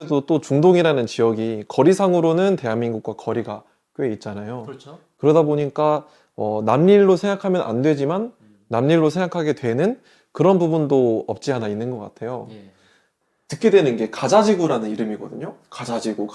또 중동이라는 지역이 거리상으로는 대한민국과 거리가 꽤 있잖아요. 그렇죠. 그러다 보니까 남일로 생각하면 안 되지만 남일로 생각하게 되는 그런 부분도 없지 않아 있는 것 같아요. 예. 듣게 되는 게 가자지구라는 이름이거든요. 가자지구,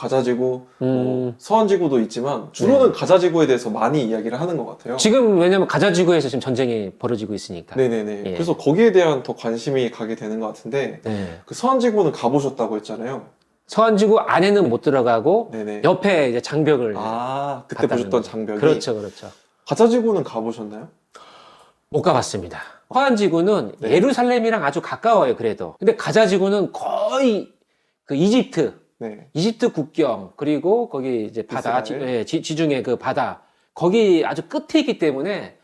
뭐 서한지구도 있지만 주로는 가자지구에 대해서 많이 이야기를 하는 것 같아요. 지금 왜냐면 가자지구에서 지금 전쟁이 벌어지고 있으니까. 네네네. 예. 그래서 거기에 대한 더 관심이 가게 되는 것 같은데 네. 그 서한지구는 가보셨다고 했잖아요. 서한지구 안에는 못 들어가고 네네. 옆에 이제 장벽을 아, 그때 갔다는 보셨던 거죠. 장벽이. 그렇죠, 그렇죠. 가자지구는 가보셨나요? 못 가봤습니다. 서한지구는 네. 예루살렘이랑 아주 가까워요, 그래도. 근데 가자지구는 거의 그 이집트 네. 국경, 그리고 거기 이제 바다, 이스라엘? 지중해 그 바다, 거기 아주 끝에 있기 때문에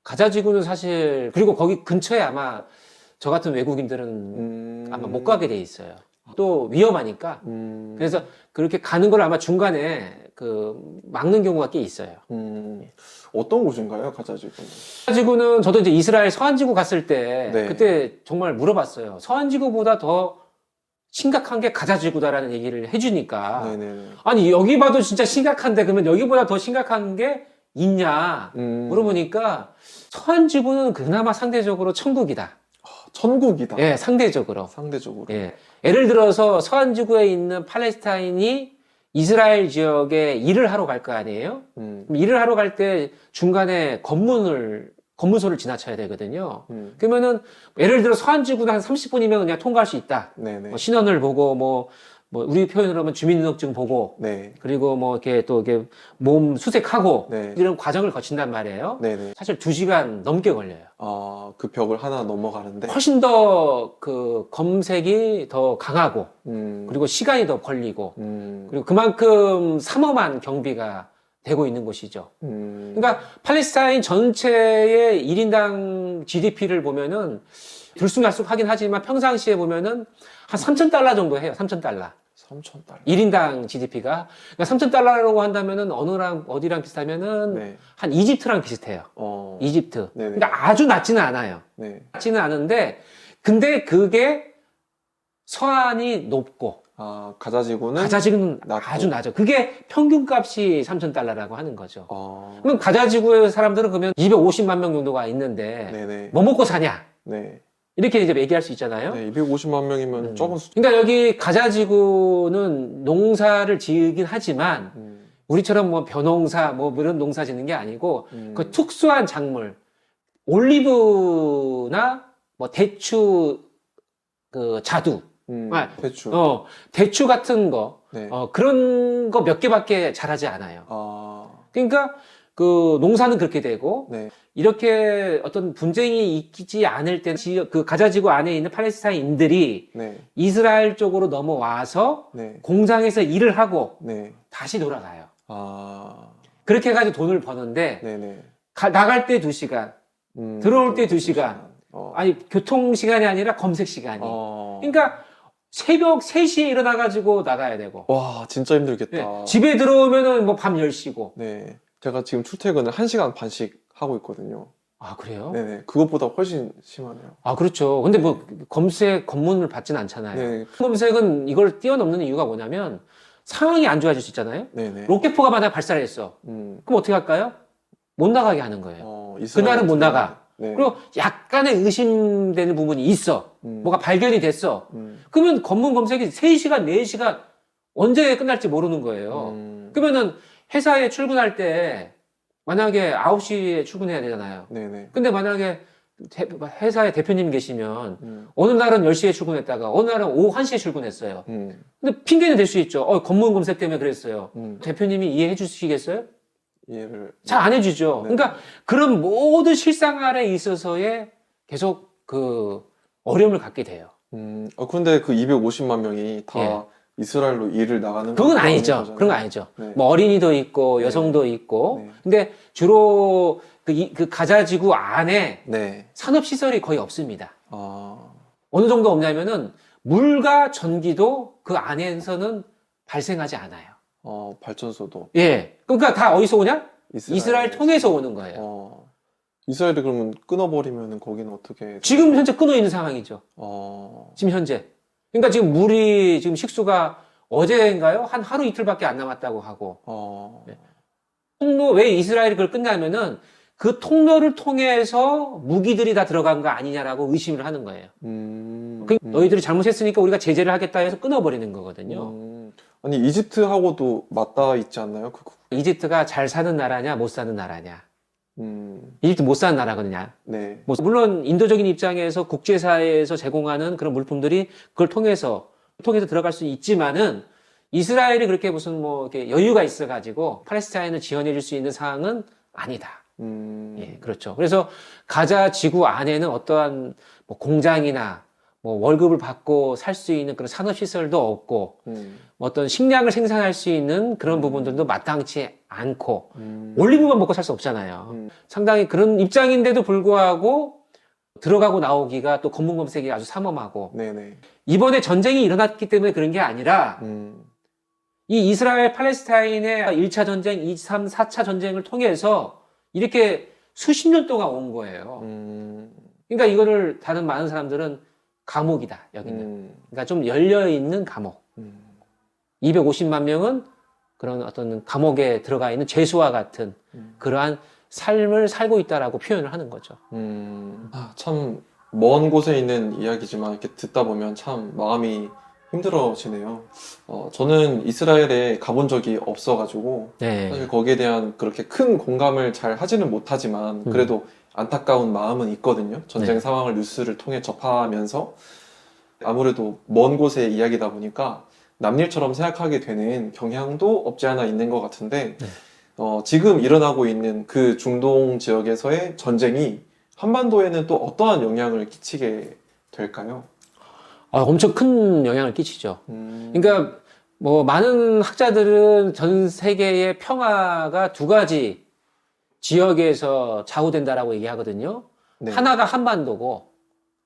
가자지구는 사실, 그리고 거기 근처에 아마 저 같은 외국인들은 아마 못 가게 돼 있어요. 또 위험하니까. 그래서 그렇게 가는 걸 아마 중간에 그 막는 경우가 꽤 있어요. 어떤 곳인가요, 가자지구는? 서한지구는 저도 이제 이스라엘 서한지구 갔을 때 네. 그때 정말 물어봤어요. 서한지구보다 더 심각한 게 가자지구다라는 얘기를 해주니까 네네. 아니 여기 봐도 진짜 심각한데 그러면 여기보다 더 심각한 게 있냐 물어보니까 서한지구는 그나마 상대적으로 천국이다. 천국이다. 예, 상대적으로. 상대적으로. 예. 예를 들어서 서한지구에 있는 팔레스타인이 이스라엘 지역에 일을 하러 갈 거 아니에요? 그럼 일을 하러 갈 때 중간에 검문소를 지나쳐야 되거든요. 그러면은 예를 들어 서한지구는 한 30분이면 그냥 통과할 수 있다. 네네. 뭐 신원을 보고 뭐 우리 표현으로 하면 주민등록증 보고 네. 그리고 뭐 이렇게 또 이렇게 몸 수색하고 네. 이런 과정을 거친단 말이에요. 네네. 사실 2시간 넘게 걸려요. 아, 그 벽을 하나 넘어가는데. 훨씬 더 그 검색이 더 강하고 그리고, 그리고 시간이 더 걸리고 그리고 그만큼 삼엄한 경비가 되고 있는 곳이죠. 그러니까 팔레스타인 전체의 1인당 GDP를 보면은 들쑥날쑥 하긴 하지만 평상시에 보면은 한 3,000달러 정도 해요. 3,000달러. 3,000달러. 1인당 GDP가. 그러니까 3,000달러라고 한다면은 어디랑 비슷하면은 네. 한 이집트랑 비슷해요. 이집트. 네네. 그러니까 아주 낮지는 않아요. 네. 낮지는 않은데 근데 그게 서한이 높고 아, 가자지구는? 가자지구는 낮고. 아주 낮아. 그게 평균값이 3,000달러라고 하는 거죠. 그럼 가자지구의 사람들은 그러면 250만 명 정도가 있는데 네네. 뭐 먹고 사냐? 네. 이렇게 이제 얘기할 수 있잖아요. 네, 250만 명이면 적은 수. 그러니까 여기 가자지구는 농사를 지으긴 하지만 우리처럼 뭐 벼농사 뭐 이런 농사 짓는 게 아니고 그 특수한 작물 올리브나 뭐 대추 그 자두 대추. 대추 같은 거 네. 그런 거 몇 개밖에 자라지 않아요. 그러니까 그 농사는 그렇게 되고 네. 이렇게 어떤 분쟁이 있지 않을 때는 그 가자지구 안에 있는 팔레스타인들이 네. 이스라엘 쪽으로 넘어와서 네. 공장에서 일을 하고 네. 다시 돌아가요. 아. 그렇게 해가지고 돈을 버는데 네네. 나갈 때 2시간, 들어올 때 2시간. 아니 교통 시간이 아니라 검색 시간이. 그러니까 새벽 3시에 일어나가지고 나가야 되고. 와, 진짜 힘들겠다. 네. 집에 들어오면은 뭐 밤 10시고. 네. 제가 지금 출퇴근을 1시간 반씩 하고 있거든요. 아, 그래요? 네네. 그것보다 훨씬 심하네요. 아, 그렇죠. 근데 뭐 검문을 받진 않잖아요. 네. 검색은 이걸 뛰어넘는 이유가 뭐냐면 상황이 안 좋아질 수 있잖아요. 네네. 로켓포가 만약 발사를 했어. 그럼 어떻게 할까요? 못 나가게 하는 거예요. 그날은 못 나가. 네. 그리고 약간의 의심되는 부분이 있어. 뭐가 발견이 됐어. 그러면 검문 검색이 3시간, 4시간 언제 끝날지 모르는 거예요. 그러면은 회사에 출근할 때 만약에 9시에 출근해야 되잖아요. 네네. 근데 만약에 회사에 대표님 계시면 어느 날은 10시에 출근했다가 어느 날은 오후 1시에 출근했어요. 근데 핑계는 될 수 있죠. 검문 검색 때문에 그랬어요. 대표님이 이해해 주시겠어요? 이해를. 잘 안 해주죠. 네. 그러니까 그런 모든 실생활에 있어서의 계속 그 어려움을 갖게 돼요. 그런데 그 250만 명이 다 예. 이스라엘로 일을 나가는 그건 건 아니죠. 거잖아요. 그런 거 아니죠. 네. 뭐 어린이도 있고 네. 여성도 있고. 네. 근데 주로 그 가자지구 안에 네. 산업시설이 거의 없습니다. 아. 어느 정도 없냐면은 물과 전기도 그 안에서는 발생하지 않아요. 발전소도. 예. 그러니까 다 어디서 오냐? 이스라엘 통해서 오는 거예요. 이스라엘이 그러면 끊어버리면 거기는 어떻게? 지금 현재 끊어 있는 상황이죠. 어. 지금 현재. 그러니까 지금 물이 지금 식수가 어제인가요? 한 하루 이틀밖에 안 남았다고 하고. 네. 통로, 왜 이스라엘이 그걸 끝나면은 그 통로를 통해서 무기들이 다 들어간 거 아니냐라고 의심을 하는 거예요. 너희들이 잘못했으니까 우리가 제재를 하겠다 해서 끊어버리는 거거든요. 아니, 이집트하고도 맞닿아 있지 않나요? 이집트가 잘 사는 나라냐, 못 사는 나라냐. 음, 이집트 못 사는 나라거든요. 네. 뭐 물론 인도적인 입장에서 국제사회에서 제공하는 그런 물품들이 그걸 통해서 들어갈 수 있지만은 이스라엘이 그렇게 무슨 뭐 이렇게 여유가 있어가지고 팔레스타인을 지원해 줄 수 있는 상황은 아니다. 예, 그렇죠. 그래서 가자 지구 안에는 어떠한 뭐 공장이나 뭐 월급을 받고 살 수 있는 그런 산업시설도 없고 뭐 어떤 식량을 생산할 수 있는 그런 부분들도 마땅치 않고 올리브만 먹고 살 수 없잖아요. 상당히 그런 입장인데도 불구하고 들어가고 나오기가 또 검문검색이 아주 삼엄하고 네네. 이번에 전쟁이 일어났기 때문에 그런 게 아니라 이 이스라엘 팔레스타인의 1차 전쟁, 2, 3, 4차 전쟁을 통해서 이렇게 수십 년 동안 온 거예요. 그러니까 이거를 다른 많은 사람들은 감옥이다, 여기는. 그러니까 좀 열려있는 감옥. 250만 명은 그런 어떤 감옥에 들어가 있는 죄수와 같은 그러한 삶을 살고 있다라고 표현을 하는 거죠. 참 먼 곳에 있는 이야기지만 이렇게 듣다 보면 참 마음이 힘들어지네요. 저는 이스라엘에 가본 적이 없어가지고 네. 사실 거기에 대한 그렇게 큰 공감을 잘 하지는 못하지만 그래도 안타까운 마음은 있거든요. 전쟁 네. 상황을 뉴스를 통해 접하면서 아무래도 먼 곳의 이야기다 보니까 남일처럼 생각하게 되는 경향도 없지 않아 있는 것 같은데 네. 지금 일어나고 있는 그 중동 지역에서의 전쟁이 한반도에는 또 어떠한 영향을 끼치게 될까요? 엄청 큰 영향을 끼치죠. 그러니까 뭐 많은 학자들은 전 세계의 평화가 두 가지 지역에서 좌우된다라고 얘기하거든요. 네. 하나가 한반도고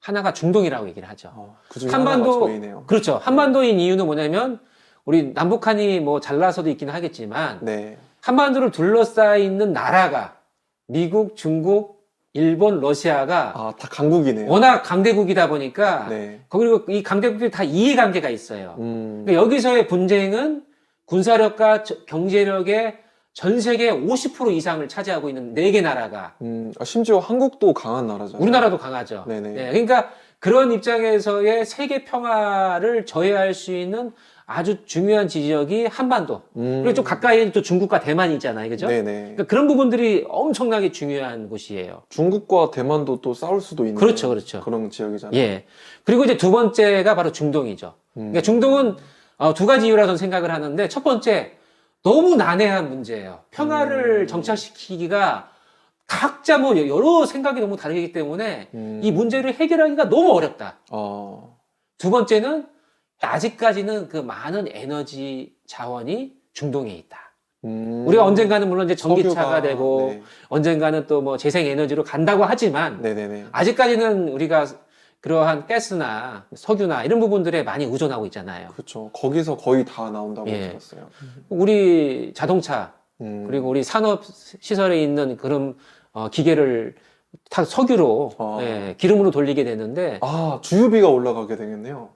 하나가 중동이라고 얘기를 하죠. 그중에 하나가 저희네요. 그렇죠. 한반도인 이유는 뭐냐면 우리 남북한이 뭐 잘나서도 있기는 하겠지만 네. 한반도를 둘러싸여 있는 나라가 미국, 중국, 일본, 러시아가 다 강국이네요. 워낙 강대국이다 보니까 네. 그리고 이 강대국들이 다 이해관계가 있어요. 그러니까 여기서의 분쟁은 군사력과 경제력의 전 세계 50% 이상을 차지하고 있는 4개 나라가 심지어 한국도 강한 나라잖아요. 우리나라도 강하죠. 네네. 네, 그러니까 그런 입장에서의 세계 평화를 저해할 수 있는 아주 중요한 지역이 한반도. 그리고 좀 가까이에 또 중국과 대만이 있잖아요. 그죠? 네네. 그러니까 그런 부분들이 엄청나게 중요한 곳이에요. 중국과 대만도 또 싸울 수도 있는 그렇죠, 그렇죠. 그런 지역이잖아요. 예. 그리고 이제 두 번째가 바로 중동이죠. 그러니까 중동은 두 가지 이유라 저는 생각을 하는데 첫 번째, 너무 난해한 문제예요. 평화를 정착시키기가 각자 뭐 여러 생각이 너무 다르기 때문에 이 문제를 해결하기가 너무 어렵다. 두 번째는 아직까지는 그 많은 에너지 자원이 중동에 있다. 우리가 언젠가는 물론 이제 전기차가 되고 네. 언젠가는 또 뭐 재생에너지로 간다고 하지만 네네네. 아직까지는 우리가 그러한 가스나 석유나 이런 부분들에 많이 의존하고 있잖아요. 그렇죠. 거기서 거의 다 나온다고 예. 들었어요. 우리 자동차 그리고 우리 산업 시설에 있는 그런 기계를 다 석유로 예, 기름으로 돌리게 되는데 주유비가 올라가게 되겠네요.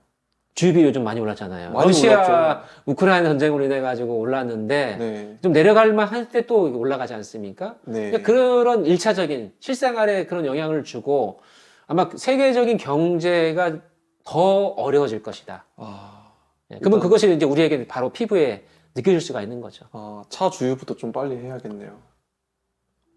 주유비 요즘 많이 올랐잖아요. 많이 러시아 올랐죠. 우크라이나 전쟁으로 인해 가지고 올랐는데 네. 좀 내려갈만 할 때 또 올라가지 않습니까? 네. 그러니까 그런 일차적인 실생활에 그런 영향을 주고 아마 세계적인 경제가 더 어려워질 것이다. 예, 그러면 그것이 이제 우리에게 바로 피부에 느껴질 수가 있는 거죠. 차 주유부터 좀 빨리 해야겠네요.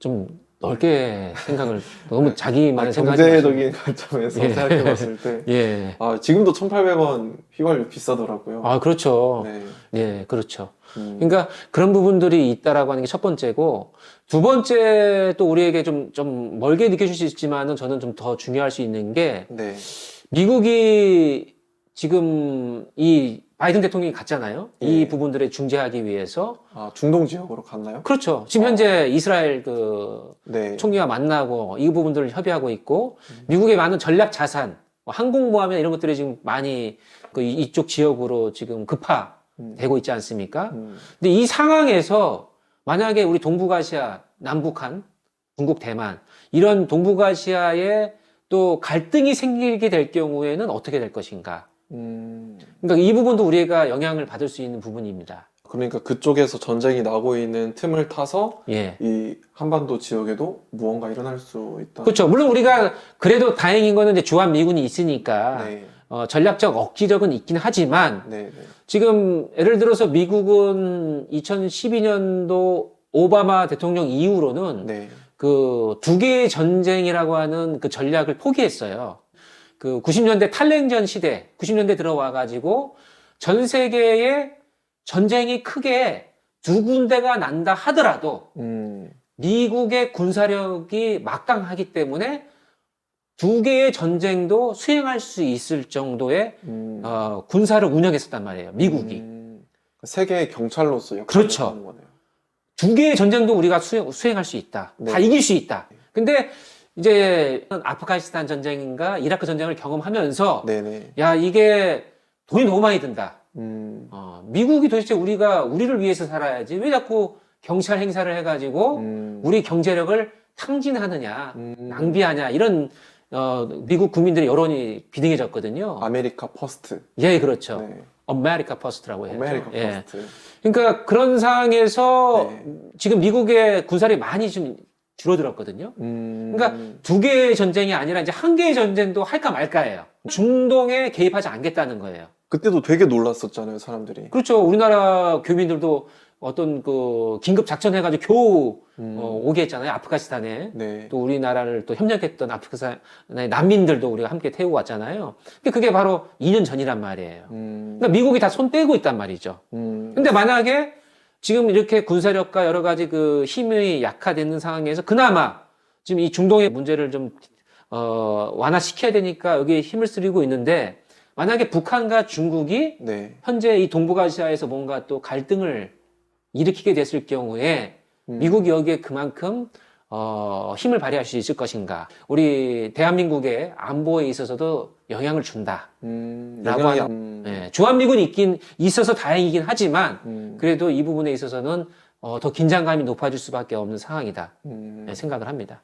좀 넓게 생각을 너무 자기만의 생각하지 경제적인 관점에서 예. 생각해봤을 때 예. 지금도 1,800원 휘발유 비싸더라고요. 그렇죠. 네. 예, 그렇죠. 그러니까 그런 부분들이 있다라고 하는 게 첫 번째고, 두 번째 또 우리에게 좀 멀게 느껴질 수 있지만은 저는 좀 더 중요할 수 있는 게, 네. 미국이 지금 이 바이든 대통령이 갔잖아요. 예. 이 부분들을 중재하기 위해서. 중동 지역으로 갔나요? 그렇죠. 지금 현재 이스라엘 네. 총리와 만나고 이 부분들을 협의하고 있고, 미국의 많은 전략 자산, 항공모함이나 이런 것들이 지금 많이 이쪽 지역으로 지금 급파되고 있지 않습니까? 근데 이 상황에서 만약에 우리 동북아시아, 남북한, 중국, 대만, 이런 동북아시아에 또 갈등이 생기게 될 경우에는 어떻게 될 것인가? 그러니까 이 부분도 우리가 영향을 받을 수 있는 부분입니다. 그러니까 그쪽에서 전쟁이 나고 있는 틈을 타서 예. 이 한반도 지역에도 무언가 일어날 수 있다. 그렇죠. 물론 우리가 그래도 다행인 거는 이제 주한 미군이 있으니까 네. 전략적 억지력은 있긴 하지만 네, 네. 지금 예를 들어서 미국은 2012년도 오바마 대통령 이후로는 네. 그 두 개의 전쟁이라고 하는 그 전략을 포기했어요. 그 90년대 탈냉전 시대, 90년대 들어와 가지고 전 세계에 전쟁이 크게 두 군데가 난다 하더라도 미국의 군사력이 막강하기 때문에 두 개의 전쟁도 수행할 수 있을 정도의 군사를 운영했었단 말이에요. 미국이. 세계의 경찰로서 역할을 그렇죠. 하는 거네요. 두 개의 전쟁도 우리가 수행할 수 있다. 네. 다 이길 수 있다. 근데 이제 아프가니스탄 전쟁인가 이라크 전쟁을 경험하면서 네네. 야, 이게 돈이 너무 많이 든다. 미국이 도대체 우리를 위해서 살아야지. 왜 자꾸 경찰 행사를 해가지고 우리 경제력을 탕진하느냐, 낭비하냐, 이런, 미국 국민들의 여론이 비등해졌거든요. 아메리카 퍼스트. 예, 그렇죠. 네. 아메리카 퍼스트라고 해요. 아메리카 예. 퍼스트. 그러니까 그런 상황에서 네. 지금 미국의 군사력이 많이 좀 줄어들었거든요. 그러니까 두 개의 전쟁이 아니라 이제 한 개의 전쟁도 할까 말까예요. 중동에 개입하지 않겠다는 거예요. 그때도 되게 놀랐었잖아요, 사람들이. 그렇죠. 우리나라 교민들도 어떤 그 긴급 작전 해가지고 겨우 오게 했잖아요. 아프가니스탄에. 네. 또 우리나라를 또 협력했던 아프가니스탄의 난민들도 우리가 함께 태우고 왔잖아요. 근데 그게 바로 2년 전이란 말이에요. 그러니까 미국이 다 손 떼고 있단 말이죠. 근데 만약에 지금 이렇게 군사력과 여러 가지 그 힘이 약화되는 상황에서 그나마 지금 이 중동의 문제를 좀 완화시켜야 되니까 여기에 힘을 쓰리고 있는데 만약에 북한과 중국이 네. 현재 이 동북아시아에서 뭔가 또 갈등을 일으키게 됐을 경우에 미국이 여기에 그만큼 힘을 발휘할 수 있을 것인가. 우리 대한민국의 안보에 있어서도 영향을 준다. 라고 하는, 예, 주한미군이 있어서 다행이긴 하지만 그래도 이 부분에 있어서는 더 긴장감이 높아질 수밖에 없는 상황이다. 네, 생각을 합니다.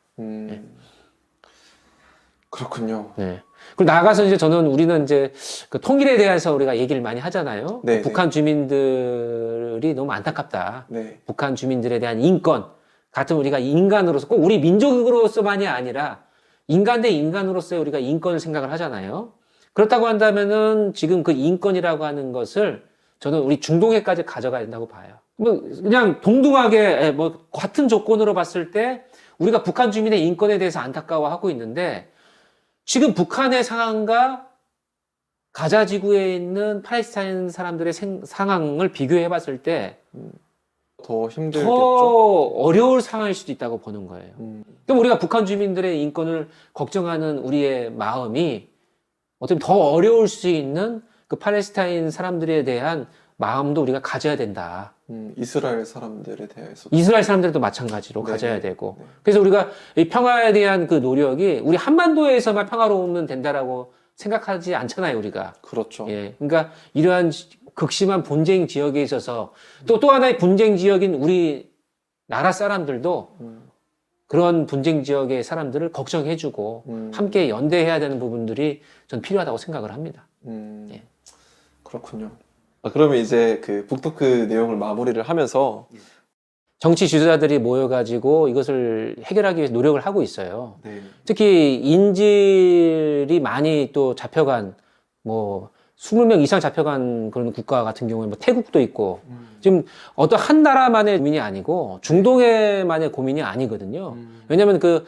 그렇군요. 네. 그리고 나가서 이제 우리는 이제 그 통일에 대해서 우리가 얘기를 많이 하잖아요. 네, 북한 주민들이 너무 안타깝다. 네. 북한 주민들에 대한 인권 같은 우리가 인간으로서 꼭 우리 민족으로서만이 아니라 인간 대 인간으로서의 우리가 인권을 생각을 하잖아요. 그렇다고 한다면은 지금 그 인권이라고 하는 것을 저는 우리 중동에까지 가져가야 된다고 봐요. 뭐 그냥 동등하게 뭐 같은 조건으로 봤을 때 우리가 북한 주민의 인권에 대해서 안타까워하고 있는데 지금 북한의 상황과 가자 지구에 있는 팔레스타인 사람들의 상황을 비교해 봤을 때 더 힘들겠죠. 더 어려울 상황일 수도 있다고 보는 거예요. 그럼 우리가 북한 주민들의 인권을 걱정하는 우리의 마음이 어떻게 더 어려울 수 있는 그 팔레스타인 사람들에 대한 마음도 우리가 가져야 된다. 이스라엘 사람들에 대해서. 이스라엘 사람들도 마찬가지로 네, 가져야 네, 되고. 네. 그래서 우리가 이 평화에 대한 그 노력이 우리 한반도에서만 평화로우면 된다라고 생각하지 않잖아요, 우리가. 그렇죠. 예. 그러니까 이러한 극심한 분쟁 지역에 있어서 또 하나의 분쟁 지역인 우리 나라 사람들도 그런 분쟁 지역의 사람들을 걱정해주고 함께 연대해야 되는 부분들이 전 필요하다고 생각을 합니다. 예. 그렇군요. 그러면 이제 그 북토크 내용을 마무리를 하면서 정치 지도자들이 모여가지고 이것을 해결하기 위해서 노력을 하고 있어요. 네. 특히 인질이 많이 또 잡혀간 뭐 20명 이상 잡혀간 그런 국가 같은 경우에 뭐 태국도 있고 지금 어떤 한 나라만의 고민이 아니고 중동에만의 고민이 아니거든요. 왜냐하면 그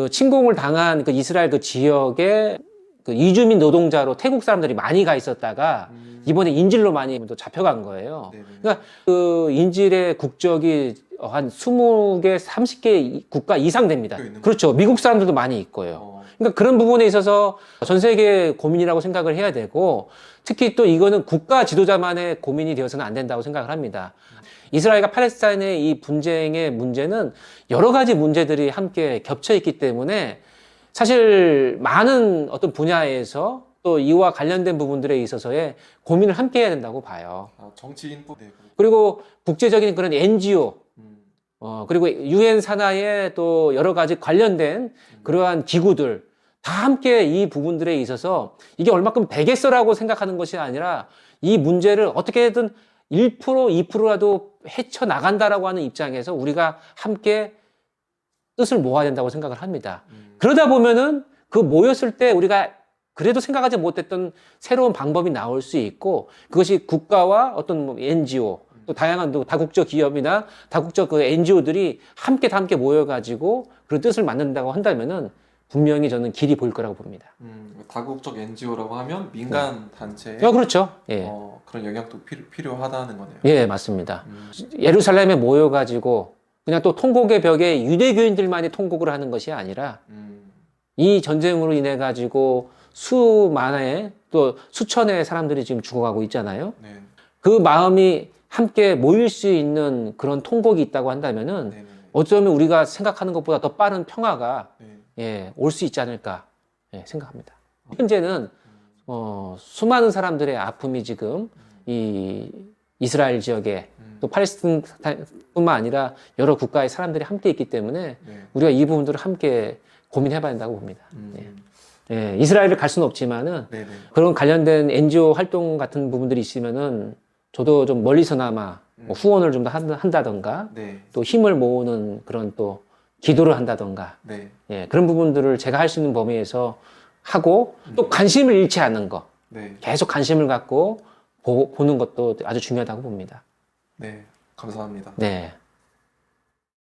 침공을 당한 그 이스라엘 그 지역에 그 이주민 노동자로 태국 사람들이 많이 가 있었다가 이번에 인질로 많이 또 잡혀간 거예요. 네네. 그러니까 그 인질의 국적이 한 20개, 30개 국가 이상 됩니다. 그렇죠. 미국 사람들도 많이 있고요. 그러니까 그런 부분에 있어서 전 세계 고민이라고 생각을 해야 되고 특히 또 이거는 국가 지도자만의 고민이 되어서는 안 된다고 생각을 합니다. 이스라엘과 팔레스타인의 이 분쟁의 문제는 여러 가지 문제들이 함께 겹쳐 있기 때문에 사실 많은 어떤 분야에서 또 이와 관련된 부분들에 있어서의 고민을 함께 해야 된다고 봐요. 정치인도 네. 그리고 국제적인 그런 NGO, 그리고 유엔 산하의 또 여러 가지 관련된 그러한 기구들, 다 함께 이 부분들에 있어서 이게 얼마큼 되겠어라고 생각하는 것이 아니라 이 문제를 어떻게든 1%, 2%라도 헤쳐나간다라고 하는 입장에서 우리가 함께 뜻을 모아야 된다고 생각을 합니다. 그러다 보면은 그 모였을 때 우리가 그래도 생각하지 못했던 새로운 방법이 나올 수 있고 그것이 국가와 어떤 뭐 NGO 또 다양한 또 다국적 기업이나 다국적 그 NGO들이 함께 다 함께 모여가지고 그런 뜻을 만든다고 한다면은 분명히 저는 길이 보일 거라고 봅니다. 다국적 NGO라고 하면 민간 단체에 그렇죠. 예. 그런 영향도 필요하다는 거네요. 예, 맞습니다. 예루살렘에 모여가지고 그냥 또 통곡의 벽에 유대교인들만이 통곡을 하는 것이 아니라 이 전쟁으로 인해 가지고 수만의 또 수천의 사람들이 지금 죽어가고 있잖아요. 네. 그 마음이 함께 모일 수 있는 그런 통곡이 있다고 한다면은 네네. 어쩌면 우리가 생각하는 것보다 더 빠른 평화가 네. 예, 올 수 있지 않을까 생각합니다. 현재는 수많은 사람들의 아픔이 지금 이 이스라엘 지역에 또 팔레스타인뿐만 아니라 여러 국가의 사람들이 함께 있기 때문에 네. 우리가 이 부분들을 함께 고민해봐야 된다고 봅니다. 예, 이스라엘을 갈 수는 없지만은 네네. 그런 관련된 NGO 활동 같은 부분들이 있으면은 저도 좀 멀리서나마 뭐 후원을 좀 더 한다던가 네. 또 힘을 모으는 그런 또 기도를 한다던가 네. 예, 그런 부분들을 제가 할 수 있는 범위에서 하고 또 관심을 잃지 않는 거 네. 계속 관심을 갖고 보는 것도 아주 중요하다고 봅니다. 네. 감사합니다. 네.